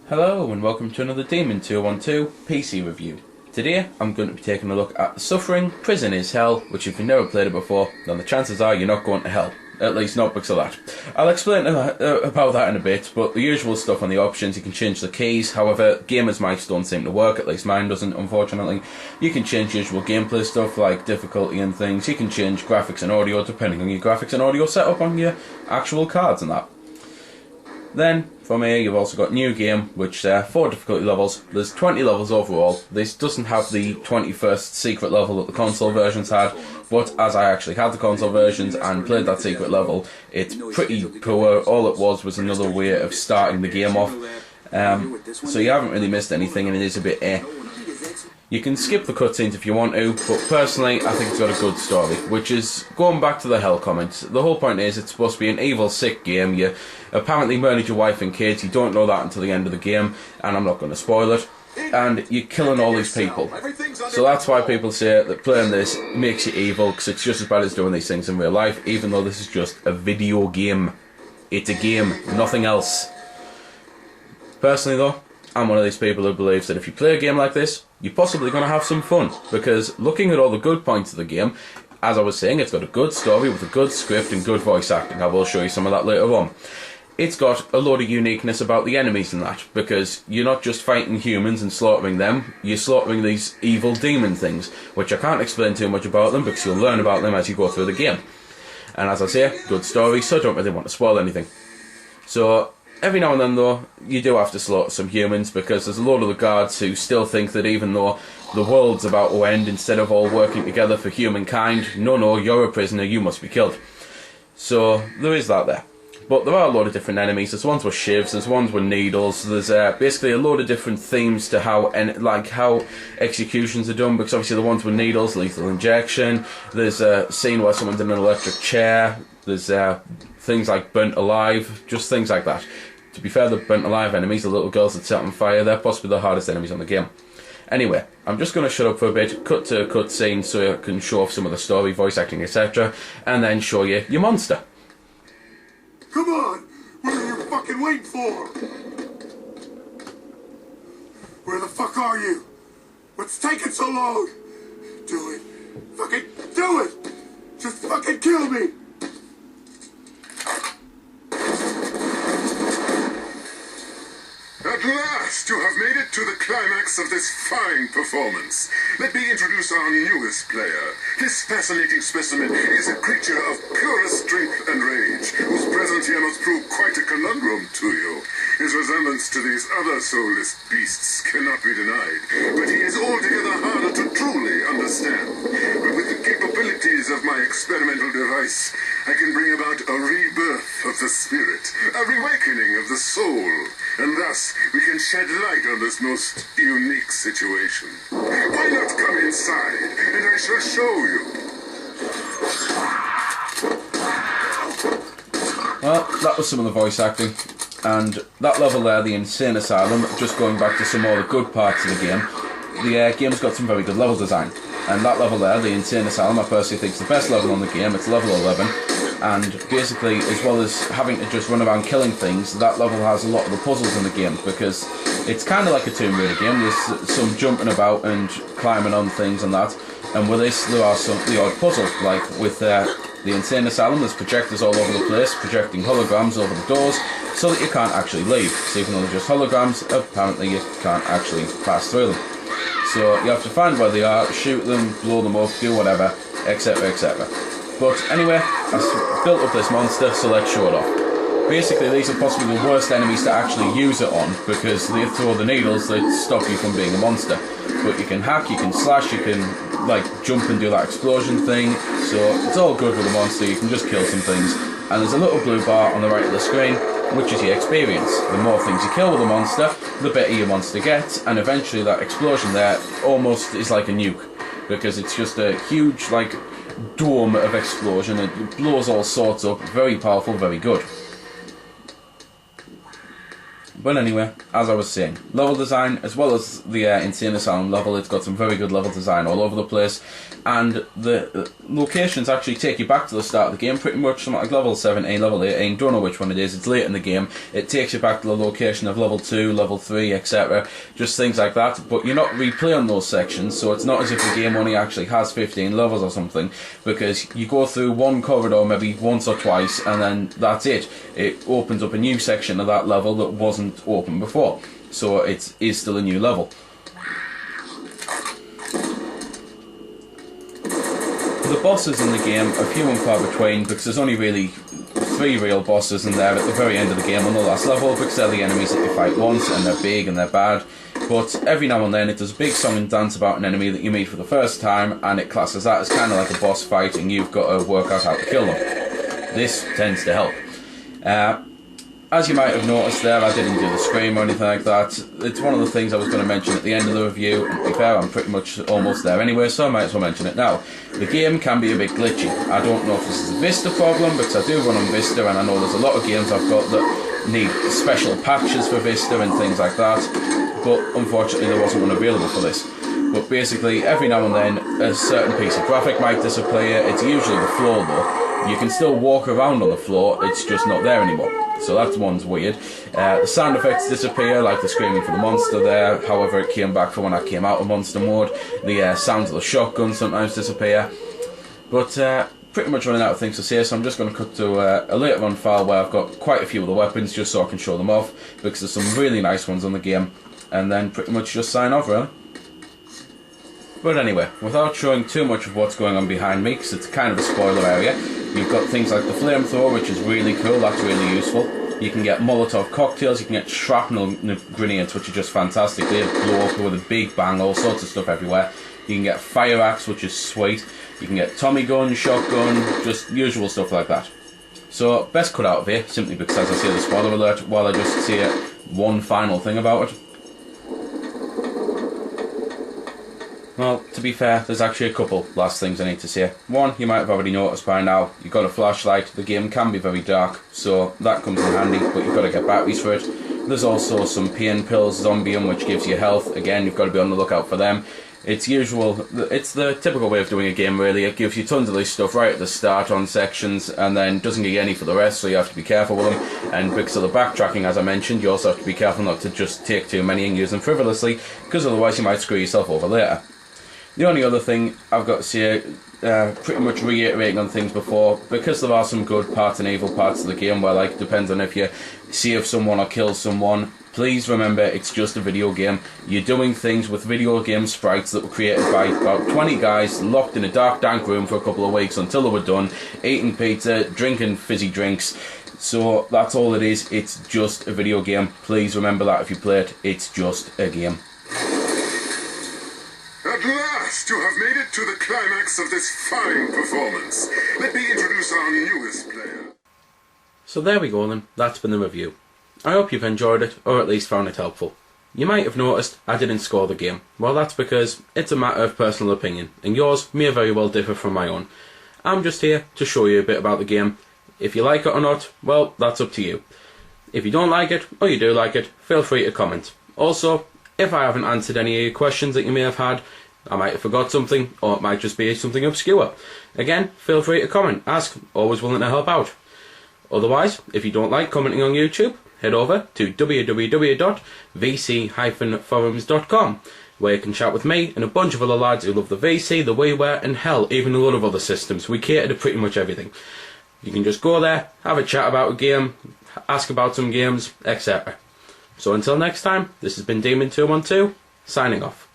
Hello and welcome to another Demon 212 PC review. Today I'm going to be taking a look at Suffering Prison is Hell, which if you've never played it before, then the chances are you're not going to hell. At least not because of that. I'll explain about that in a bit, but the usual stuff on the options, you can change the keys. However, gamers' mice don't seem to work, at least mine doesn't, unfortunately. You can change usual gameplay stuff like difficulty and things. You can change graphics and audio depending on your graphics and audio setup on your actual cards and that. Then, from here, you've also got New Game, which there are 4 difficulty levels. There's 20 levels overall. This doesn't have the 21st secret level that the console versions had, but as I actually had the console versions and played that secret level, it's pretty poor. All it was another way of starting the game off. So you haven't really missed anything, and it is a bit You can skip the cutscenes if you want to, but personally I think it's got a good story, which is, going back to the hell comments, the whole point is it's supposed to be an evil, sick game. You apparently murdered your wife and kids, you don't know that until the end of the game, and I'm not going to spoil it, and you're killing all these people. So that's why people say that playing this makes you evil, because it's just as bad as doing these things in real life, even though this is just a video game. It's a game, nothing else. Personally though, I'm one of these people who believes that if you play a game like this, you're possibly going to have some fun, because looking at all the good points of the game, as I was saying, it's got a good story with a good script and good voice acting. I will show you some of that later on. It's got a load of uniqueness about the enemies and that, because you're not just fighting humans and slaughtering them, you're slaughtering these evil demon things, which I can't explain too much about them, because you'll learn about them as you go through the game. And as I say, good story, so I don't really want to spoil anything. So, every now and then though, you do have to slaughter some humans, because there's a lot of the guards who still think that even though the world's about to end, instead of all working together for humankind, no, you're a prisoner, you must be killed. So, there is that there. But there are a lot of different enemies. There's ones with shivs, there's ones with needles, there's basically a load of different themes to how executions are done, because obviously the ones with needles, lethal injection, there's a scene where someone's in an electric chair, there's things like burnt alive, just things like that. To be fair, the burnt alive enemies, the little girls that set on fire, they're possibly the hardest enemies on the game. Anyway, I'm just going to shut up for a bit, cut to a cutscene so I can show off some of the story, voice acting, etc., and then show you your monster. Come on! What are you fucking waiting for? Where the fuck are you? What's taking so long? Do it. Fucking do it! Just fucking kill me! At last, you have made it to the climax of this fine performance. Let me introduce our newest player. This fascinating specimen is a creature of purest strength and rage, whose presence here must prove quite a conundrum to you. His resemblance to these other soulless beasts cannot be denied, but he is altogether harder to truly understand. But with the capabilities of my experimental device, I can bring about a rebirth of the spirit, a reawakening of the soul, and thus we can shed light on this most unique situation. Why not come inside, and I shall show you. Well, that was some of the voice acting, and that level there, the Insane Asylum, just going back to some more of the good parts of the game's got some very good level design. And that level there, the Insane Asylum, I personally think is the best level on the game. It's level 11, and basically, as well as having to just run around killing things, that level has a lot of the puzzles in the game, because it's kind of like a Tomb Raider game. There's some jumping about and climbing on things and that, and with this there are the odd puzzle, like with the Insane Asylum, there's projectors all over the place, projecting holograms over the doors, so that you can't actually leave. So even though they're just holograms, apparently you can't actually pass through them. So you have to find where they are, shoot them, blow them up, do whatever, etc, etc. But anyway, I've built up this monster, so let's show it off. Basically, these are possibly the worst enemies to actually use it on, because they throw the needles that stop you from being a monster. But you can hack, you can slash, you can like jump and do that explosion thing, so it's all good with the monster. You can just kill some things. And there's a little blue bar on the right of the screen, which is your experience. The more things you kill with a monster, the better your monster gets, and eventually that explosion there almost is like a nuke, because it's just a huge like dome of explosion. It blows all sorts up, very powerful, very good. But anyway, as I was saying, level design, as well as the Insane Asylum level, it's got some very good level design all over the place, and the locations actually take you back to the start of the game pretty much, something like level 17, level 18, don't know which one it is, it's late in the game, it takes you back to the location of level 2, level 3, etc, just things like that, but you're not replaying those sections, so it's not as if the game only actually has 15 levels or something, because you go through one corridor maybe once or twice, and then that's it. It opens up a new section of that level that wasn't open before, so it is still a new level. The bosses in the game are few and far between, because there's only really 3 real bosses in there at the very end of the game on the last level, because they're the enemies that you fight once, and they're big and they're bad. But every now and then it does a big song and dance about an enemy that you meet for the first time, and it classes that as kind of like a boss fight, and you've got to work out how to kill them. This tends to help. As you might have noticed there, I didn't do the scream or anything like that. It's one of the things I was going to mention at the end of the review, and to be fair, I'm pretty much almost there anyway, so I might as well mention it now. The game can be a bit glitchy. I don't know if this is a Vista problem, because I do run on Vista, and I know there's a lot of games I've got that need special patches for Vista and things like that, but unfortunately there wasn't one available for this. But basically, every now and then, a certain piece of graphic might disappear. It's usually the floor though. You can still walk around on the floor, it's just not there anymore. So that one's weird. The sound effects disappear, like the screaming for the monster there, however it came back for when I came out of monster mode. The sounds of the shotgun sometimes disappear. But pretty much running out of things to say, so I'm just going to cut to a later on file where I've got quite a few of the weapons, just so I can show them off, because there's some really nice ones on the game, and then pretty much just sign off really. But anyway, without showing too much of what's going on behind me, because it's kind of a spoiler area, you've got things like the flamethrower, which is really cool, that's really useful. You can get Molotov cocktails, you can get shrapnel grenades, which are just fantastic. They blow up with a big bang, all sorts of stuff everywhere. You can get fire axe, which is sweet. You can get Tommy gun, shotgun, just usual stuff like that. So, best cut out of here, simply because as I say the spoiler alert, while I just say one final thing about it. Well, to be fair, there's actually a couple last things I need to say. One, you might have already noticed by now, you've got a flashlight, the game can be very dark, so that comes in handy, but you've got to get batteries for it. There's also some pain pills, Zombium, which gives you health, again, you've got to be on the lookout for them. It's the typical way of doing a game really, it gives you tons of this stuff right at the start on sections, and then doesn't give you any for the rest, so you have to be careful with them. And because of the backtracking, as I mentioned, you also have to be careful not to just take too many and use them frivolously, because otherwise you might screw yourself over later. The only other thing I've got to say, pretty much reiterating on things before, because there are some good parts and evil parts of the game where, like, depends on if you save someone or kill someone, please remember it's just a video game. You're doing things with video game sprites that were created by about 20 guys locked in a dark, dank room for a couple of weeks until they were done, eating pizza, drinking fizzy drinks. So that's all it is, it's just a video game. Please remember that if you play it, it's just a game. At last, you have made it to the climax of this fine performance. Let me introduce our newest player. So there we go then, that's been the review. I hope you've enjoyed it, or at least found it helpful. You might have noticed I didn't score the game. Well, that's because it's a matter of personal opinion, and yours may very well differ from my own. I'm just here to show you a bit about the game. If you like it or not, well, that's up to you. If you don't like it, or you do like it, feel free to comment. Also, if I haven't answered any of your questions that you may have had, I might have forgot something, or it might just be something obscure. Again, feel free to comment, ask, always willing to help out. Otherwise, if you don't like commenting on YouTube, head over to www.vc-forums.com, where you can chat with me and a bunch of other lads who love the VC, the WiiWare, and hell, even a lot of other systems. We cater to pretty much everything. You can just go there, have a chat about a game, ask about some games, etc. So until next time, this has been Demon212, signing off.